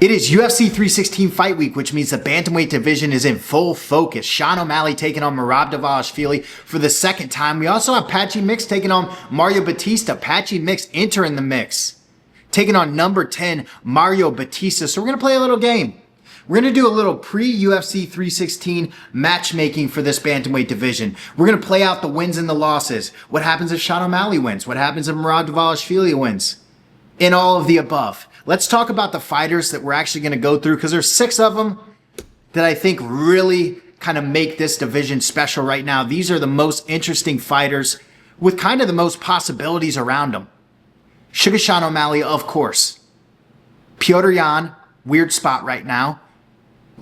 It is UFC 316 fight week, which means the bantamweight division is in full focus. Sean O'Malley taking on Merab Dvaslishvili for the second time. We also have Patchy Mix taking on Mario Bautista. Patchy Mix entering the mix, taking on number 10, Mario Bautista. So we're going to play a little game. We're going to do a little pre-UFC 316 matchmaking for this bantamweight division. We're going to play out the wins and the losses. What happens if Sean O'Malley wins? What happens if Merab Dvaslishvili wins? In all of the above. Let's talk about the fighters that we're actually going to go through, because there's 6 of them that I think really kind of make this division special right now. These are the most interesting fighters with kind of the most possibilities around them. Suga Sean O'Malley, of course. Petr Yan, weird spot right now.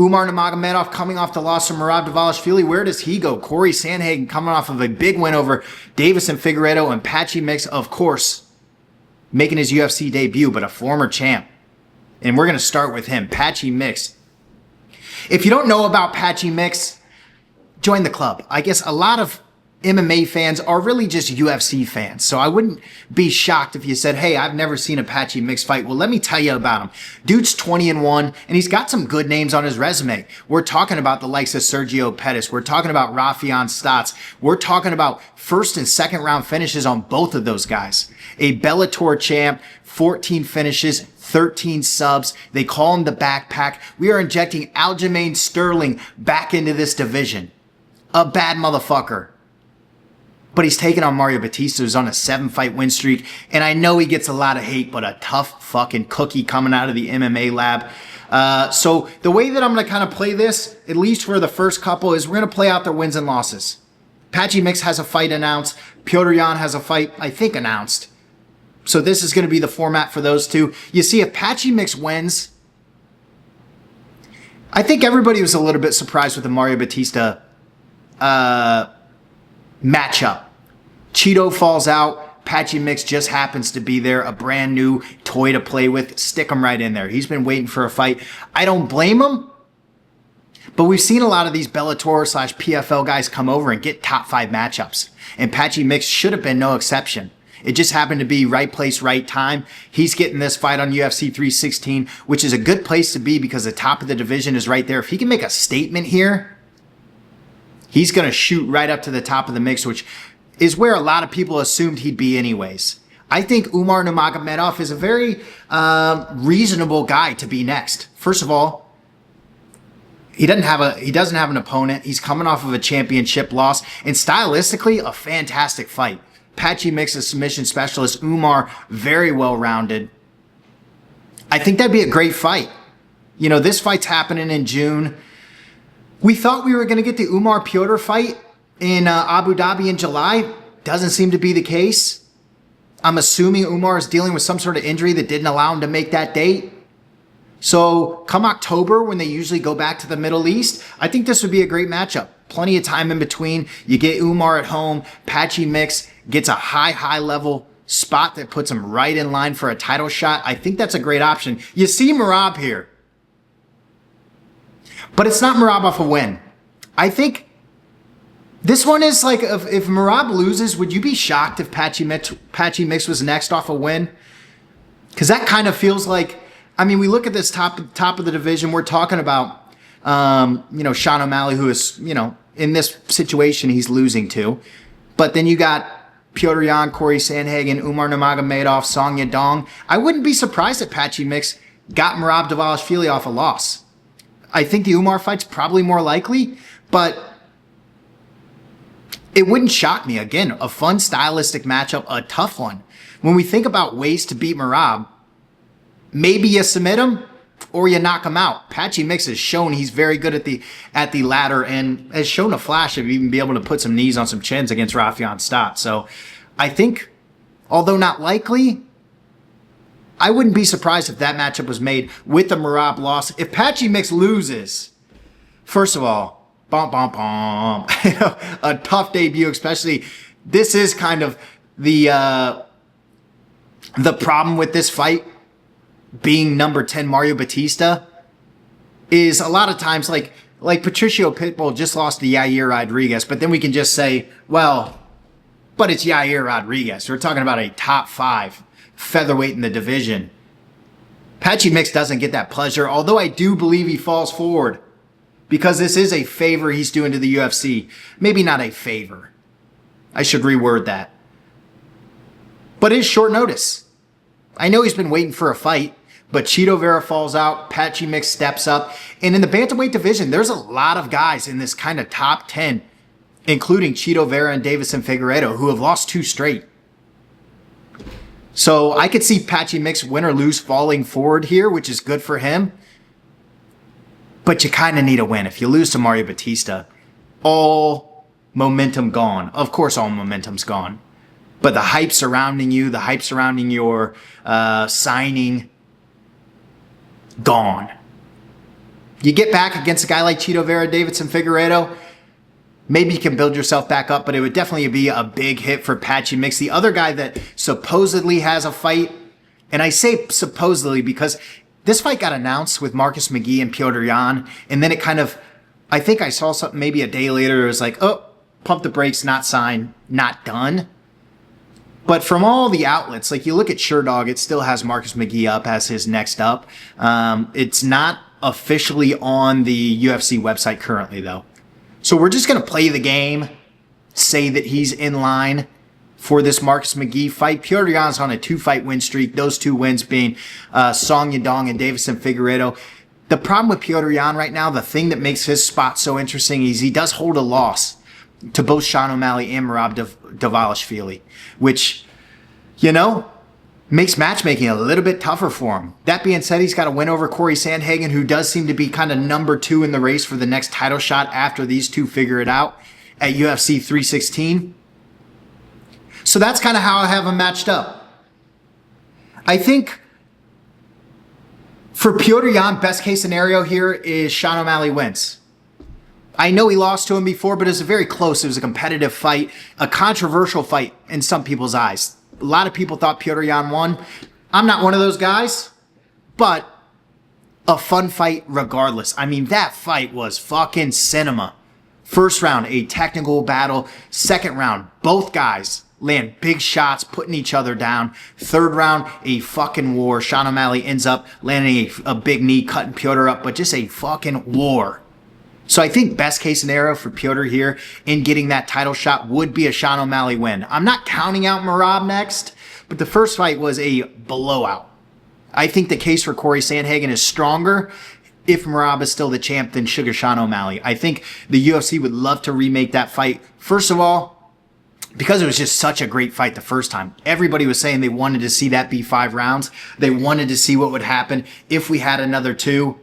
Umar Nurmagomedov coming off the loss from Merab Dvaslishvili. Where does he go? Cory Sandhagen coming off of a big win over Deiveson Figueiredo, and Patchy Mix, of course, making his UFC debut, but a former champ. And we're going to start with him, Patchy Mix. If you don't know about Patchy Mix, join the club. I guess a lot of MMA fans are really just UFC fans. So I wouldn't be shocked if you said, hey, I've never seen a Patchy Mix fight. Well, let me tell you about him. Dude's 20-1, and he's got some good names on his resume. We're talking about the likes of Sergio Pettis. We're talking about Rafion Stotts. We're talking about first and second round finishes on both of those guys. A Bellator champ, 14 finishes, 13 subs. They call him the backpack. We are injecting Aljamain Sterling back into this division. A bad motherfucker. But he's taking on Mario Bautista, who's on a 7-fight win streak. And I know he gets a lot of hate, but a tough fucking cookie coming out of the MMA lab. So the way that I'm going to kind of play this, at least for the first couple, is we're going to play out their wins and losses. Patchy Mix has a fight announced. Petr Yan has a fight, I think, announced. So this is going to be the format for those two. You see, if Patchy Mix wins, I think everybody was a little bit surprised with the Mario Bautista matchup. Cheeto falls out. Patchy Mix just happens to be there. A brand new toy to play with. Stick him right in there. He's been waiting for a fight. I don't blame him. But we've seen a lot of these Bellator/PFL guys come over and get top 5 matchups. And Patchy Mix should have been no exception. It just happened to be right place, right time. He's getting this fight on UFC 316, which is a good place to be because the top of the division is right there. If he can make a statement here, he's going to shoot right up to the top of the mix, which is where a lot of people assumed he'd be anyways. I think Umar Nurmagomedov is a very reasonable guy to be next. First of all, he doesn't have an opponent. He's coming off of a championship loss, and stylistically, a fantastic fight. Patchy Mix, a submission specialist. Umar, very well-rounded. I think that'd be a great fight. You know, this fight's happening in June. We thought we were going to get the Umar Petr fight in Abu Dhabi in July. Doesn't seem to be the case. I'm assuming Umar is dealing with some sort of injury that didn't allow him to make that date. So come October, when they usually go back to the Middle East, I think this would be a great matchup. Plenty of time in between. You get Umar at home. Patchy Mix gets a high level spot that puts him right in line for a title shot. I think that's a great option. You see Merab here. But it's not Merab off a win. I think this one is like, if Merab loses, would you be shocked if Patchy Mix was next off a win? Because that kind of feels like, I mean, we look at this top of the division. We're talking about, Sean O'Malley, who is, in this situation he's losing to. But then you got Petr Yan, Cory Sandhagen, Umar Nurmagomedov, Song Yadong. I wouldn't be surprised if Patchy Mix got Merab Dvaslishvili off a loss. I think the Umar fight's probably more likely, but it wouldn't shock me. Again, a fun stylistic matchup, a tough one. When we think about ways to beat Merab, maybe you submit him or you knock him out. Patchy Mix has shown he's very good at the ladder and has shown a flash of even be able to put some knees on some chins against Rafion Stotts. So I think, although not likely, I wouldn't be surprised if that matchup was made with the Merab loss. If Patchy Mix loses, first of all, a tough debut, especially. This is kind of the problem with this fight being number 10 Mario Bautista is a lot of times like Patricio Pitbull just lost to Yair Rodriguez, but then we can just say, well, but it's Yair Rodriguez. We're talking about a top 5 featherweight in the division. Patchy Mix doesn't get that pleasure, although I do believe he falls forward because this is a favor he's doing to the UFC. Maybe not a favor. I should reword that. But it is short notice. I know he's been waiting for a fight, but Chito Vera falls out, Patchy Mix steps up, and in the bantamweight division, there's a lot of guys in this kind of top 10, including Chito Vera and Deiveson Figueiredo, who have lost 2 straight. So I could see Patchy Mix win or lose falling forward here, which is good for him. But you kind of need a win. If you lose to Mario Bautista, all momentum gone. Of course, all momentum's gone. But the hype surrounding you, the hype surrounding your signing, gone. You get back against a guy like Chito Vera, Deiveson Figueiredo, maybe you can build yourself back up, but it would definitely be a big hit for Patchy Mix. The other guy that supposedly has a fight, and I say supposedly because this fight got announced with Marcus McGee and Petr Yan, and then it kind of, I think I saw something maybe a day later, it was like, oh, pump the brakes, not signed, not done. But from all the outlets, like you look at SureDog, it still has Marcus McGee up as his next up. It's not officially on the UFC website currently, though. So we're just going to play the game, say that he's in line for this Marcus McGee fight. Petr Yan's on a 2-fight win streak, those 2 wins being Song Yadong and Deiveson Figueiredo. The problem with Petr Yan right now, the thing that makes his spot so interesting is he does hold a loss to both Sean O'Malley and Merab Dvaslishvili, which, you know, makes matchmaking a little bit tougher for him. That being said, he's got a win over Cory Sandhagen, who does seem to be kind of number 2 in the race for the next title shot after these 2 figure it out at UFC 316. So that's kind of how I have them matched up. I think for Petr Yan, best case scenario here is Sean O'Malley wins. I know he lost to him before, but it was very close. It was a competitive fight, a controversial fight in some people's eyes. A lot of people thought Petr Yan won. I'm not one of those guys, but a fun fight regardless. I mean, that fight was fucking cinema. First round, a technical battle. Second round, both guys land big shots, putting each other down. Third round, a fucking war. Sean O'Malley ends up landing a big knee, cutting Petr up, but just a fucking war. So I think best case scenario for Petr here in getting that title shot would be a Sean O'Malley win. I'm not counting out Merab next, but the first fight was a blowout. I think the case for Cory Sandhagen is stronger if Merab is still the champ than Sugar Sean O'Malley. I think the UFC would love to remake that fight. First of all, because it was just such a great fight the first time. Everybody was saying they wanted to see that be 5 rounds. They wanted to see what would happen if we had another 2.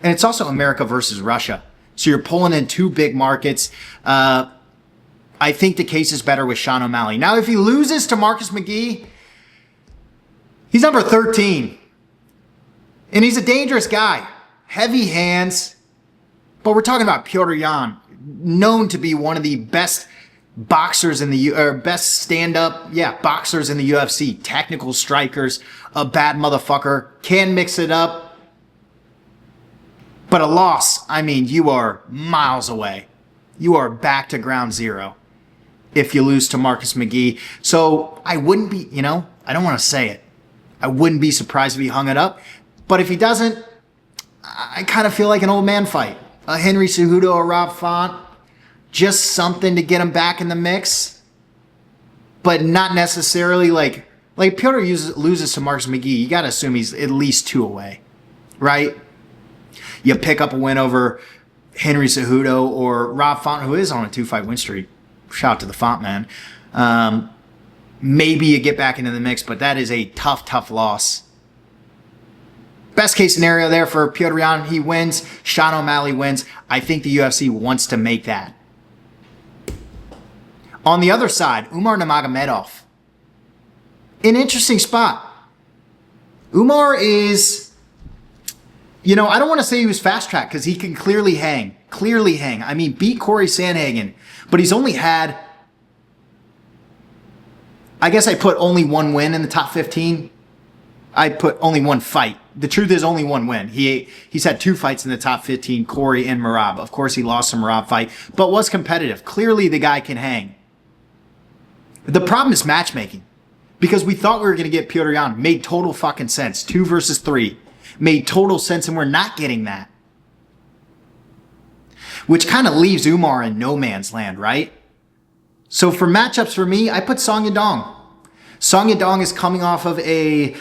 And it's also America versus Russia. So you're pulling in 2 big markets. I think the case is better with Sean O'Malley. Now, if he loses to Marcus McGee, he's number 13. And he's a dangerous guy. Heavy hands. But we're talking about Petr Yan, known to be one of the best boxers in the best stand-up, boxers in the UFC. Technical strikers, a bad motherfucker, can mix it up. But a loss, I mean, you are miles away. You are back to ground zero if you lose to Marcus McGee. So I wouldn't be, I don't want to say it. I wouldn't be surprised if he hung it up. But if he doesn't, I kind of feel like an old man fight. A Henry Cejudo or Rob Font. Just something to get him back in the mix. But not necessarily like Petr loses to Marcus McGee. You got to assume he's at least 2 away, right? You pick up a win over Henry Cejudo or Rob Font, who is on a 2-fight win streak. Shout out to the Font man. Maybe you get back into the mix, but that is a tough, tough loss. Best case scenario there for Petr Yan, he wins. Sean O'Malley wins. I think the UFC wants to make that. On the other side, Umar Nurmagomedov. An interesting spot. Umar is... I don't want to say he was fast-tracked because he can clearly hang. I mean, beat Cory Sandhagen. But he's only had... I guess I put only 1 win in the top 15. I put only 1 fight. The truth is only 1 win. He's had 2 fights in the top 15, Cory and Merab. Of course, he lost the Merab fight, but was competitive. Clearly, the guy can hang. The problem is matchmaking. Because we thought we were going to get Petr Yan. Made total fucking sense. 2 versus 3. Made total sense, and we're not getting that. Which kind of leaves Umar in no man's land, right? So for matchups for me, I put Song Yadong. Song Yadong is coming off of a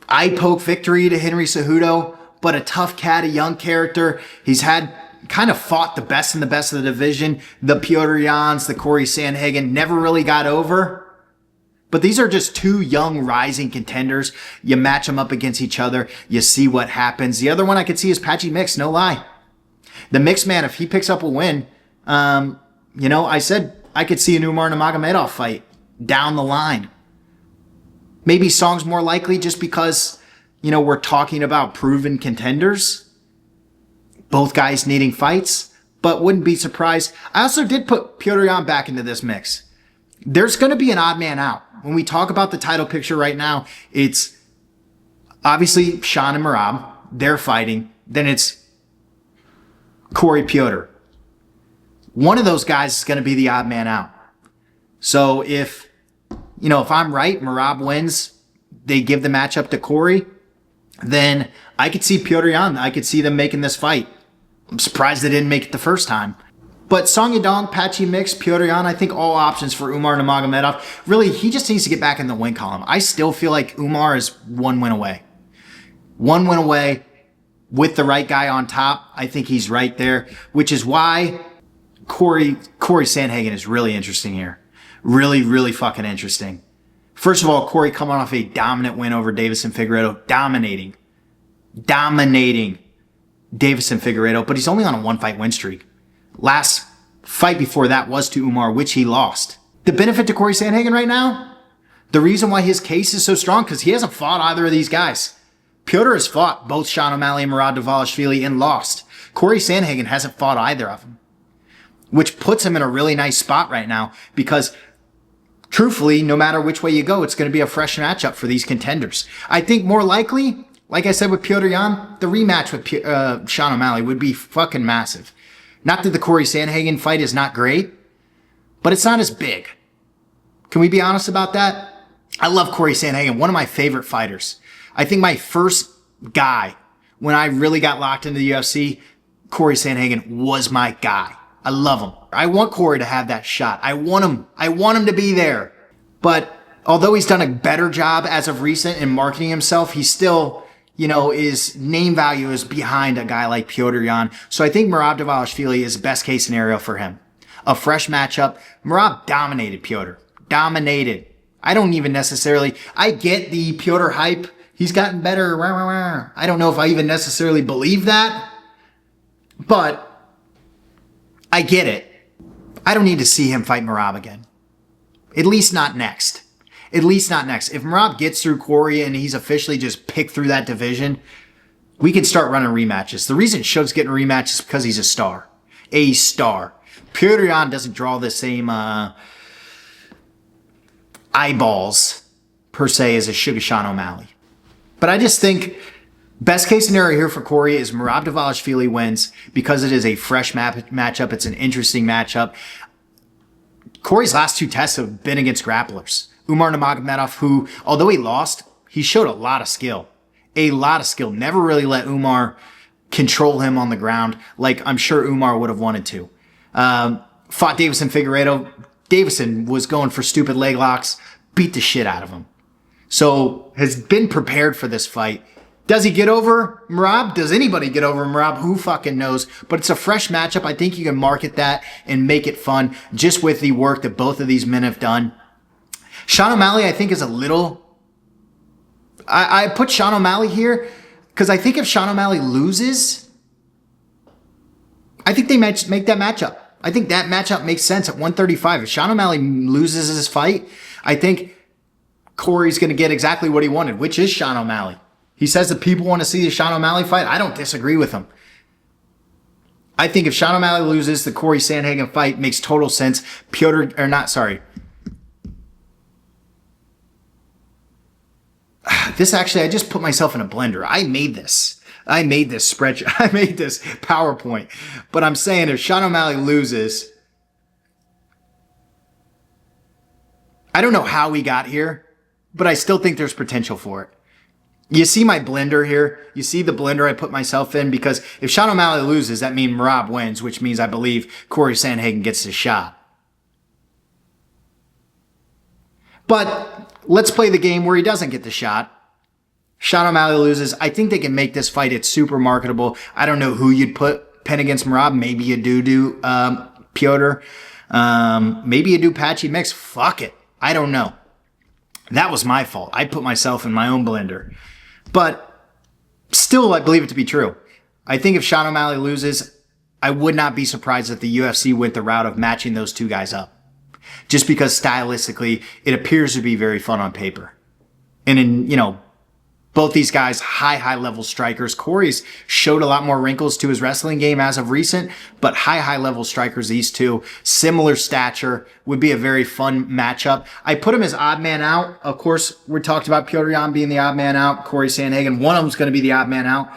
eye poke victory to Henry Cejudo, but a tough cat, a young character. He's had kind of fought the best in the best of the division. The Petr Yans, the Cory Sandhagen, never really got over. But these are just two young rising contenders. You match them up against each other. You see what happens. The other one I could see is Patchy Mix, no lie. The Mix man, if he picks up a win, I said I could see an Umar Nurmagomedov fight down the line. Maybe Song's more likely just because, we're talking about proven contenders. Both guys needing fights, but wouldn't be surprised. I also did put Petr Yan back into this mix. There's going to be an odd man out. When we talk about the title picture right now, it's obviously Sean and Merab. They're fighting. Then it's Cory Petr. One of those guys is going to be the odd man out. So if I'm right, Merab wins, they give the matchup to Cory, then I could see Petr Yan. I could see them making this fight. I'm surprised they didn't make it the first time. But Song Yadong, Patchy Mix, Petr Yan, I think all options for Umar Nurmagomedov. Really, he just needs to get back in the win column. I still feel like Umar is one win away. One win away with the right guy on top. I think he's right there, which is why Cory Sandhagen is really interesting here. Really, really fucking interesting. First of all, Cory coming off a dominant win over Deiveson Figueiredo. Dominating Deiveson Figueiredo, but he's only on a one-fight win streak. Last fight before that was to Umar, which he lost. The benefit to Cory Sandhagen right now, the reason why his case is so strong, because he hasn't fought either of these guys. Petr has fought both Sean O'Malley and Merab Dvaslishvili and lost. Cory Sandhagen hasn't fought either of them, which puts him in a really nice spot right now because, truthfully, no matter which way you go, it's going to be a fresh matchup for these contenders. I think more likely, like I said with Petr Yan, the rematch with Sean O'Malley would be fucking massive. Not that the Cory Sandhagen fight is not great, but it's not as big. Can we be honest about that? I love Cory Sandhagen, one of my favorite fighters. I think my first guy, when I really got locked into the UFC, Cory Sandhagen was my guy. I love him. I want Cory to have that shot. I want him to be there. But although he's done a better job as of recent in marketing himself, he's still, his name value is behind a guy like Petr Yan. So I think Merab Dvaslishvili is the best case scenario for him. A fresh matchup. Merab dominated Petr. Dominated. I don't even necessarily, I get the Petr hype. He's gotten better. I don't know if I even necessarily believe that, but I get it. I don't need to see him fight Merab again. At least not next. If Merab gets through Cory and he's officially just picked through that division, we can start running rematches. The reason Suga's getting rematches is because he's a star. A star. Petr Yan doesn't draw the same eyeballs, per se, as a Suga Sean O'Malley. But I just think best case scenario here for Cory is Merab Dvaslishvili wins because it is a fresh matchup. It's an interesting matchup. Cory's last two tests have been against grapplers. Umar Nurmagomedov, who, although he lost, he showed a lot of skill. Never really let Umar control him on the ground like I'm sure Umar would have wanted to. Fought Deiveson Figueiredo. Deiveson was going for stupid leg locks, beat the shit out of him. So has been prepared for this fight. Does he get over Merab? Does anybody get over Merab? Who fucking knows? But it's a fresh matchup. I think you can market that and make it fun just with the work that both of these men have done. Sean O'Malley, I think, is a little... I put Sean O'Malley here because I think if Sean O'Malley loses, I think they make that matchup. I think that matchup makes sense at 135. If Sean O'Malley loses his fight, I think Cory's going to get exactly what he wanted, which is Sean O'Malley. He says that people want to see the Sean O'Malley fight. I don't disagree with him. I think if Sean O'Malley loses, the Cory Sandhagen fight makes total sense. This actually, I just put myself in a blender. I made this spreadsheet. I made this PowerPoint. But I'm saying if Sean O'Malley loses, I don't know how we got here, but I still think there's potential for it. You see my blender here? You see the blender I put myself in? Because if Sean O'Malley loses, that means Merab wins, which means I believe Cory Sandhagen gets the shot. But let's play the game where he doesn't get the shot. Sean O'Malley loses. I think they can make this fight. It's super marketable. I don't know who you'd pin against Merab. Maybe you do Petr. Maybe you do Patchy Mix. Fuck it. I don't know. That was my fault. I put myself in my own blender. But still, I believe it to be true. I think if Sean O'Malley loses, I would not be surprised if the UFC went the route of matching those two guys up. Just because stylistically, it appears to be very fun on paper. And in, both these guys, high level strikers. Cory's showed a lot more wrinkles to his wrestling game as of recent, but high level strikers, these two, similar stature, would be a very fun matchup. I put him as odd man out. Of course, we talked about Petr Yan being the odd man out, Cory Sandhagen, one of them's going to be the odd man out.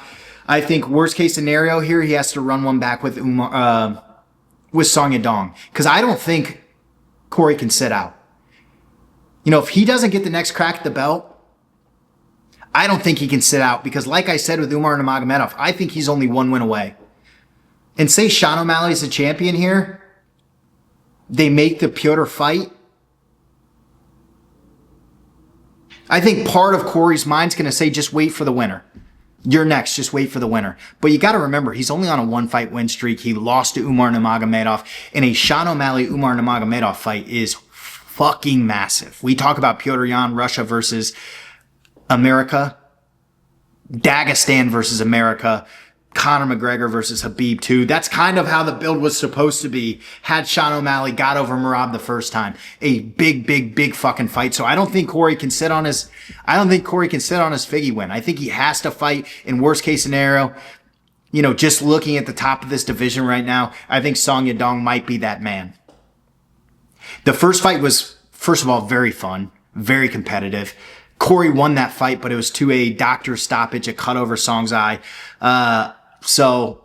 I think worst case scenario here, he has to run one back with Song Yadong, because I don't think Cory can sit out. If he doesn't get the next crack at the belt, I don't think he can sit out because, like I said with Umar Nurmagomedov, I think he's only one win away. And say Sean O'Malley's the champion here, they make the Petr fight. I think part of Cory's mind's going to say, just wait for the winner. You're next, just wait for the winner. But you got to remember, he's only on a one-fight win streak. He lost to Umar Nurmagomedov, and a Sean O'Malley-Umar Nurmagomedov fight is fucking massive. We talk about Petr Yan, Russia versus America, Dagestan versus America, Conor McGregor versus Khabib 2. That's kind of how the build was supposed to be had Sean O'Malley got over Merab the first time. A big fucking fight. So I don't think Cory can sit on his figgy win. I think he has to fight in worst case scenario. Just looking at the top of this division right now, I think Song Yadong might be that man. The first fight was, first of all, very fun, very competitive. Cory won that fight, but it was to a doctor stoppage, a cut over Song's eye. So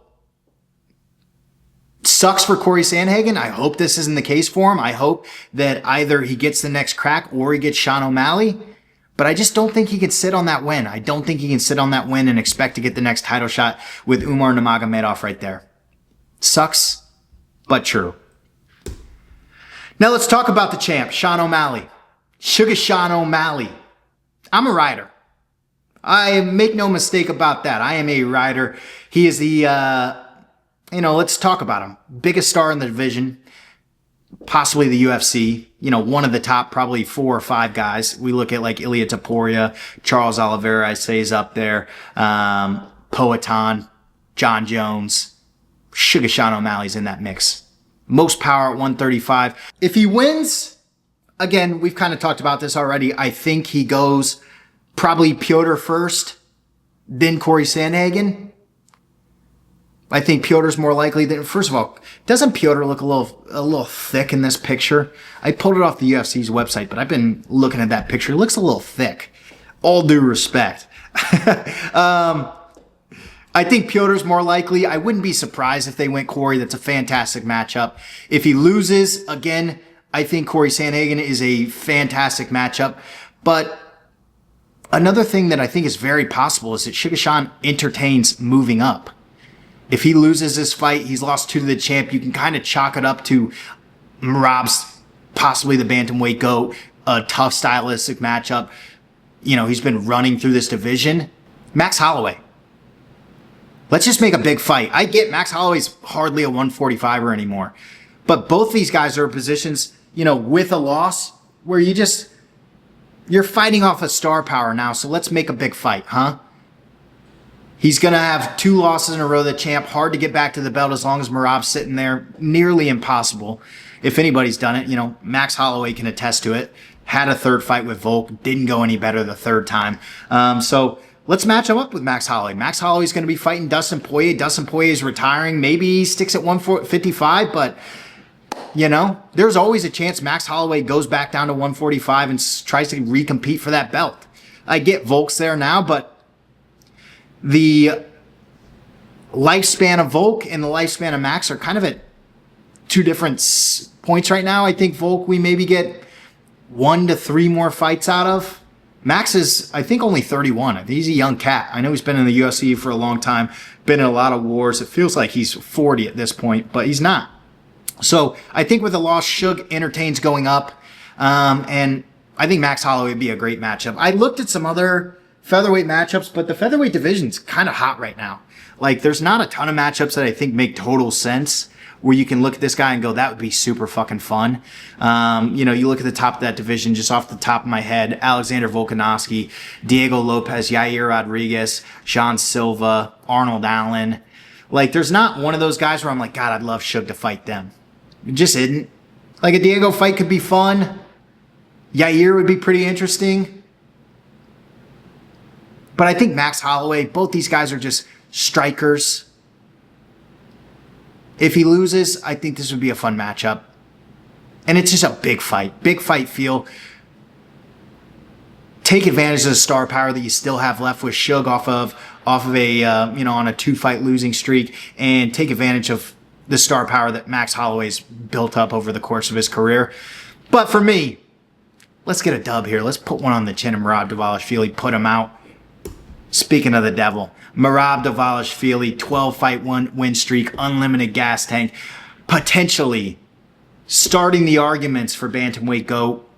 sucks for Cory Sandhagen. I hope this isn't the case for him. I hope that either he gets the next crack or he gets Sean O'Malley. But I just don't think he can sit on that win. I don't think he can sit on that win and expect to get the next title shot with Umar Nurmagomedov right there. Sucks, but true. Now let's talk about the champ, Sean O'Malley. Sugar Sean O'Malley. I'm a rider. I make no mistake about that. I am a rider. He is the, let's talk about him. Biggest star in the division, possibly the UFC. One of the top probably 4 or 5 guys. We look at like Ilia Topuria, Charles Oliveira, I say is up there. Poatan, John Jones. Sugar Sean O'Malley's in that mix. Most power at 135. If he wins, again, we've kind of talked about this already. I think he goes probably Petr first, then Cory Sandhagen. I think Petr's more likely than, first of all, doesn't Petr look a little thick in this picture? I pulled it off the UFC's website, but I've been looking at that picture. It looks a little thick. All due respect. I think Petr's more likely. I wouldn't be surprised if they went Cory. That's a fantastic matchup. If he loses, again, I think Cory Sandhagen is a fantastic matchup. But another thing that I think is very possible is that Sugar Sean entertains moving up. If he loses this fight, he's lost 2 to the champ. You can kind of chalk it up to Merab's possibly the bantamweight GOAT, a tough stylistic matchup. He's been running through this division. Max Holloway. Let's just make a big fight. I get Max Holloway's hardly a 145er anymore. But both these guys are in positions, with a loss where you're fighting off of star power now. So let's make a big fight, huh? He's going to have 2 losses in a row, the champ. Hard to get back to the belt as long as Merab's sitting there. Nearly impossible. If anybody's done it, Max Holloway can attest to it. Had a 3rd fight with Volk. Didn't go any better the 3rd time. So let's match him up with Max Holloway. Max Holloway's going to be fighting Dustin Poirier. Dustin Poirier is retiring. Maybe he sticks at 155, but there's always a chance Max Holloway goes back down to 145 and tries to recompete for that belt. I get Volk's there now, but the lifespan of Volk and the lifespan of Max are kind of at 2 different points right now. I think Volk we maybe get 1 to 3 more fights out of. Max is, I think, only 31. I think he's a young cat. I know he's been in the UFC for a long time, been in a lot of wars. It feels like he's 40 at this point, but he's not. So I think with the loss, Suga entertains going up. And I think Max Holloway would be a great matchup. I looked at some other featherweight matchups, but the featherweight division's kind of hot right now. Like, there's not a ton of matchups that I think make total sense where you can look at this guy and go, that would be super fucking fun. You know, you look at the top of that division, just off the top of my head, Alexander Volkanovski, Diego Lopez, Yair Rodriguez, Sean Silva, Arnold Allen. Like, there's not one of those guys where I'm like, God, I'd love Suga to fight them. It just isn't. Like, a Diego fight could be fun. Yair would be pretty interesting. But I think Max Holloway, both these guys are just strikers. If he loses, I think this would be a fun matchup. And it's just a big fight feel. Take advantage of the star power that you still have left with Suga off of a, you know, on a 2-fight losing streak, and take advantage of the star power that Max Holloway's built up over the course of his career. But for me, let's get a dub here. Let's put one on the chin of Merab Dvalishvili, put him out. Speaking of the devil, Merab Dvalishvili, 12-fight win streak, unlimited gas tank, potentially starting the arguments for bantamweight GOAT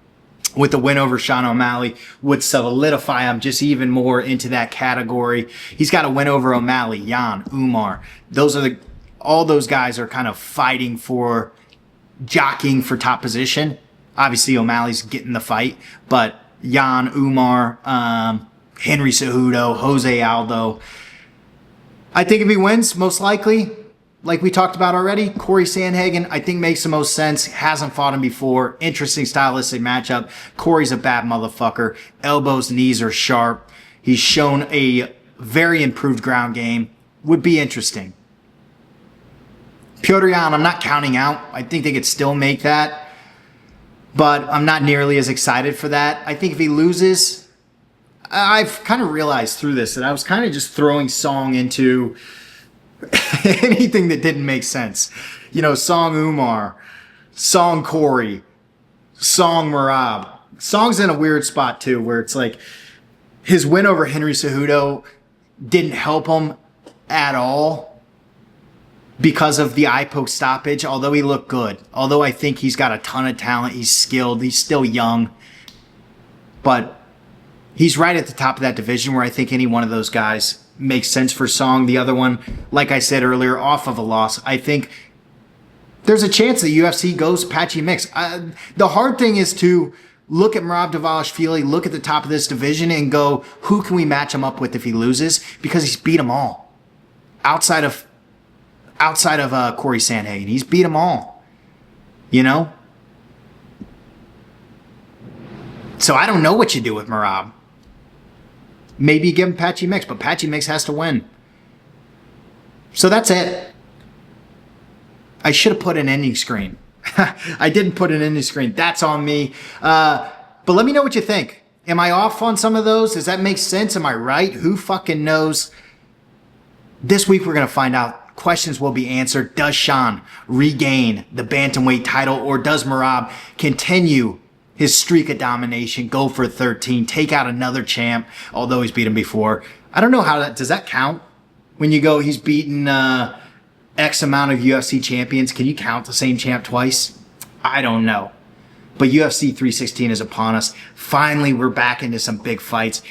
with the win over Sean O'Malley would solidify him just even more into that category. He's got a win over O'Malley, Yan, Umar. All those guys are kind of fighting for, jockeying for top position. Obviously, O'Malley's getting the fight, but Yan, Umar, Henry Cejudo, Jose Aldo. I think if he wins, most likely, like we talked about already, Cory Sandhagen, I think makes the most sense. Hasn't fought him before. Interesting stylistic matchup. Cory's a bad motherfucker. Elbows, knees are sharp. He's shown a very improved ground game. Would be interesting. Petr Yan, I'm not counting out. I think they could still make that. But I'm not nearly as excited for that. I think if he loses, I've kind of realized through this that I was kind of just throwing Song into anything that didn't make sense. You know, Song Umar, Song Cory, Song Merab. Song's in a weird spot too, where it's like his win over Henry Cejudo didn't help him at all because of the eye poke stoppage, although he looked good. Although I think he's got a ton of talent, he's skilled, he's still young. But he's right at the top of that division where I think any one of those guys makes sense for Song. The other one, like I said earlier, off of a loss. I think there's a chance that UFC goes Patchy mix. The hard thing is to look at Merab Dvalishvili, look at the top of this division and go, who can we match him up with if he loses? Because he's beat them all. Outside of Cory Sandhagen, he's beat them all. You know? So I don't know what you do with Merab. Maybe you give him Patchy mix, but Patchy mix has to win. So that's it. I should have put an ending screen. I didn't put an ending screen. That's on me. But let me know what you think. Am I off on some of those? Does that make sense? Am I right? Who fucking knows? This week we're going to find out. Questions will be answered. Does Sean regain the bantamweight title, or does Merab continue his streak of domination, go for 13, take out another champ, although he's beat him before? I don't know how that, does that count? When you go, he's beaten X amount of UFC champions, can you count the same champ twice? I don't know. But UFC 316 is upon us. Finally, we're back into some big fights.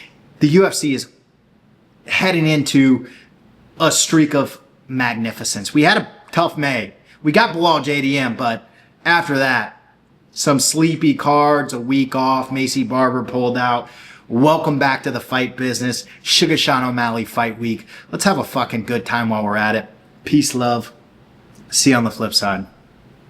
The UFC is heading into a streak of magnificence. We had a tough May. We got Bilal JDM, but after that, some sleepy cards, a week off, Macy Barber pulled out. Welcome back to the fight business. Suga Sean O'Malley fight week. Let's have a fucking good time while we're at it. Peace, love. See you on the flip side.